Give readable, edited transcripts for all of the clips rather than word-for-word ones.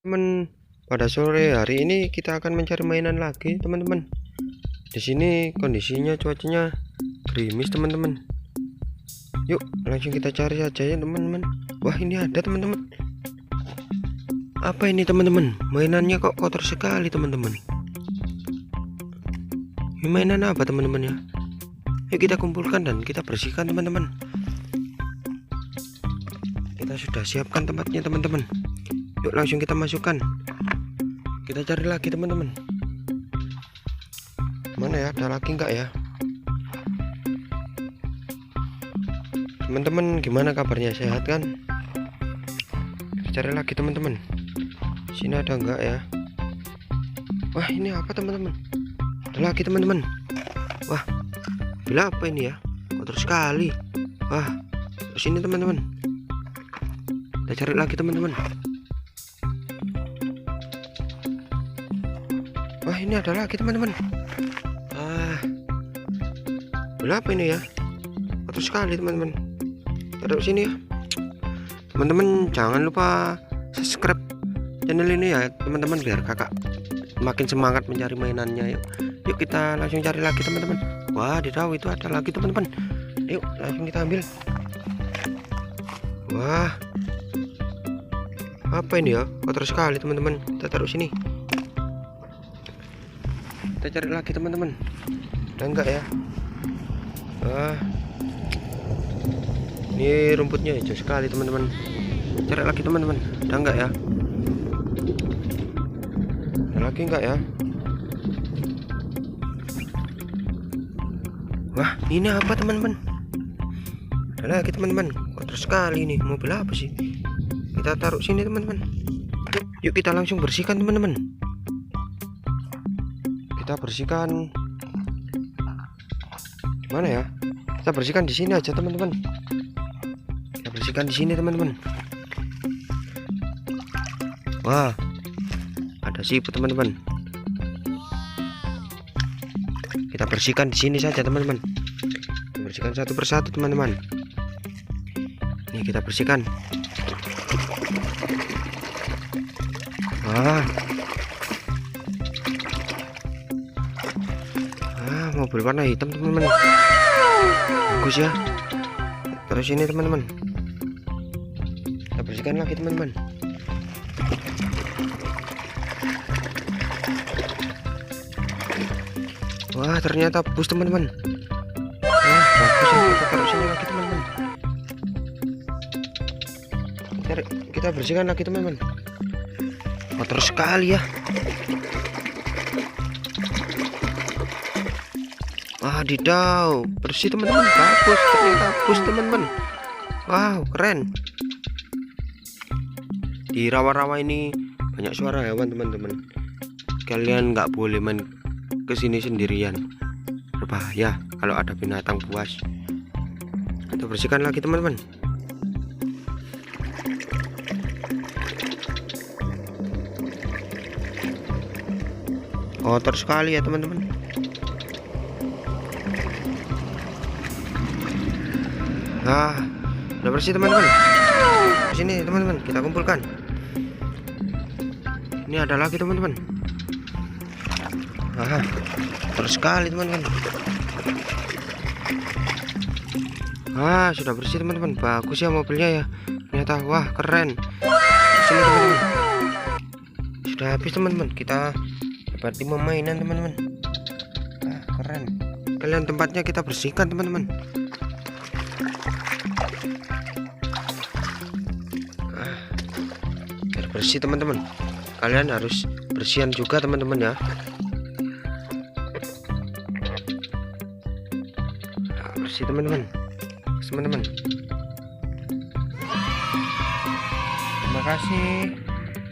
Teman, pada sore hari ini kita akan mencari mainan lagi, teman-teman. Di sini kondisinya cuacanya gerimis, teman-teman. Yuk, langsung kita cari saja ya, teman-teman. Wah, ini ada, teman-teman. Apa ini, teman-teman? Mainannya kok kotor sekali, teman-teman. Ini mainan apa, teman-teman ya? Yuk kita kumpulkan dan kita bersihkan, teman-teman. Kita sudah siapkan tempatnya, teman-teman. Yuk langsung kita masukkan. Kita cari lagi, teman-teman. Mana ya, ada lagi enggak ya? Teman-teman, gimana kabarnya, sehat kan? Kita cari lagi, teman-teman. Sini ada enggak ya? Wah, ini apa, teman-teman? Ada lagi, teman-teman. Wah, bila apa ini ya? Kotor sekali. Wah, sini, teman-teman. Kita cari lagi, teman-teman. Wah, ini ada lagi, teman-teman. Berapa ini ya? Kotor sekali, teman-teman. Taruh sini ya. Teman-teman, jangan lupa subscribe channel ini ya, teman-teman, biar kakak makin semangat mencari mainannya. Yuk kita langsung cari lagi, teman-teman. Wah, di tahu itu ada lagi, teman-teman. Yuk langsung kita ambil. Wah, apa ini ya? Kotor sekali, teman-teman. Kita taruh sini. Kita cari lagi, teman-teman. Ada enggak ya? Wah, ini rumputnya hijau sekali, teman-teman. Cari lagi, teman-teman. Ada enggak ya? Ada lagi enggak ya? Wah, ini apa, teman-teman? Ada lagi, teman-teman. Kotor sekali ini. Mobil apa sih? Kita taruh sini, teman-teman. Yuk kita langsung bersihkan, teman-teman. Kita bersihkan. Mana ya? Kita bersihkan di sini aja, teman-teman. Kita bersihkan di sini, teman-teman. Wah, ada siput, teman-teman. Kita bersihkan di sini saja, teman-teman. Kita bersihkan satu persatu, teman-teman. Ini kita bersihkan. Wah, mobil warna hitam, teman-teman. Bagus ya. Terus ini, teman-teman. Kita bersihkan lagi, teman-teman. Wah, ternyata bus, teman-teman. Wah, bagus ya. Kita taruh sini lagi, teman-teman. Kita bersihkan lagi, teman-teman. Kotor sekali ya. Wadidaw, bersih, teman-teman. Bagus, ternyata bus, teman-teman. Wow, keren. Di rawa-rawa ini banyak suara hewan, teman-teman. Kalian nggak boleh main kesini sendirian, berbahaya kalau ada binatang buas. Kita bersihkan lagi, teman-teman. Kotor sekali ya, teman-teman. Nah, udah bersih, teman-teman. Sini, teman-teman, kita kumpulkan. Ini ada lagi, teman-teman. Terus sekali, teman-teman. Sudah bersih, teman-teman. Bagus ya mobilnya ya. Ternyata, wah, keren. Sini, teman-teman. Sudah habis, teman-teman. Kita dapat 5 mainan, teman-teman. Keren. Kalian tempatnya kita bersihkan, teman-teman. Biar bersih, teman-teman. Kalian harus bersihan juga, teman-teman ya. Bersih, teman-teman. Teman-teman. Terima kasih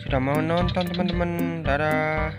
sudah mau nonton, teman-teman. Dadah.